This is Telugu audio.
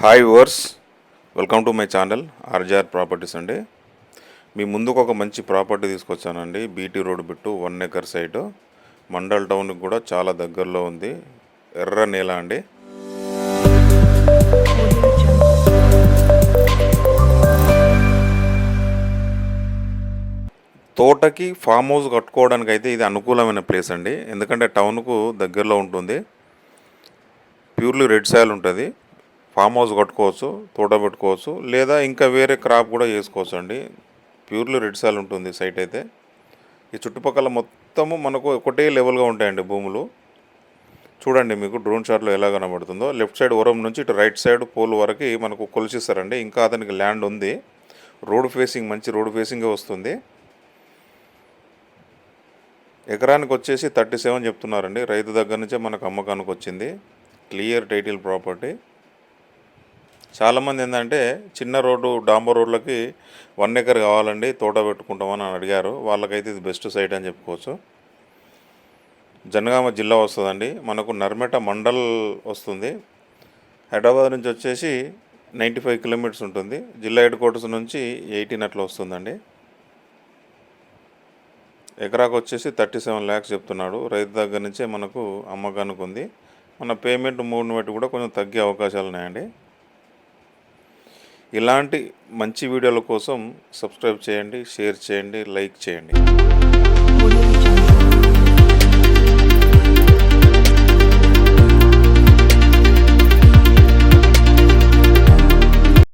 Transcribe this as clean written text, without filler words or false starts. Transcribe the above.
Hi viewers, welcome to my channel RGR properties అండి. మీ ముందుకు ఒక మంచి ప్రాపర్టీ తీసుకొచ్చానండి. BT road bit 1 acre site, mandal టౌన్కి కూడా చాలా దగ్గరలో ఉంది. ఎర్ర నేల అండి. తోటకి ఫామ్ హౌస్ కట్టుకోవడానికి అయితే ఇది అనుకూలమైన ప్లేస్ అండి. ఎందుకంటే టౌన్కు దగ్గరలో ఉంటుంది. ప్యూర్లీ రెడ్ సాయిల్ ఉంటుంది. ఫామ్ హౌస్ కట్టుకోవచ్చు, తోట పెట్టుకోవచ్చు, లేదా ఇంకా వేరే క్రాప్ కూడా చేసుకోవచ్చు అండి. ప్యూర్లీ రెడ్ సాయిల్ ఉంటుంది సైట్ అయితే. ఈ చుట్టుపక్కల మొత్తము మనకు ఒకటే లెవెల్గా ఉంటాయండి భూములు. చూడండి మీకు డ్రోన్ షాట్లో ఎలా కనబడుతుందో. లెఫ్ట్ సైడ్ వరం నుంచి ఇటు రైట్ సైడ్ పోల్ వరకు మనకు కొలిచిస్తారండి. ఇంకా అతనికి ల్యాండ్ ఉంది. రోడ్ ఫేసింగ్ మంచి రోడ్ ఫేసింగే వస్తుంది. ఎకరానికి వచ్చేసి 37 చెప్తున్నారండి. రైతు దగ్గర నుంచే మనకు అమ్మకానికి వచ్చింది. Clear title property. చాలామంది ఏంటంటే చిన్న రోడ్డు డాంబర్ రోడ్లకి 1 ఎకర్ కావాలండి, తోట పెట్టుకుంటామని అడిగారు. వాళ్ళకైతే ఇది బెస్ట్ సైట్ అని చెప్పుకోవచ్చు. జనగామ జిల్లా వస్తుందండి. మనకు నర్మెట మండల్ వస్తుంది. హైదరాబాద్ నుంచి వచ్చేసి 95 కిలోమీటర్స్ ఉంటుంది. జిల్లా హెడ్ క్వార్టర్స్ నుంచి 18 అట్లా వస్తుందండి. ఎకరాకు వచ్చేసి 37 lakhs చెప్తున్నాడు. రైతు దగ్గర నుంచే మనకు అమ్మకానికి ఉంది. మన పేమెంట్ మూడుని బట్టి కూడా కొంచెం తగ్గే అవకాశాలు ఉన్నాయండి. ఇలాంటి మంచి వీడియోల కోసం సబ్స్క్రైబ్ చేయండి, షేర్ చేయండి, లైక్ చేయండి.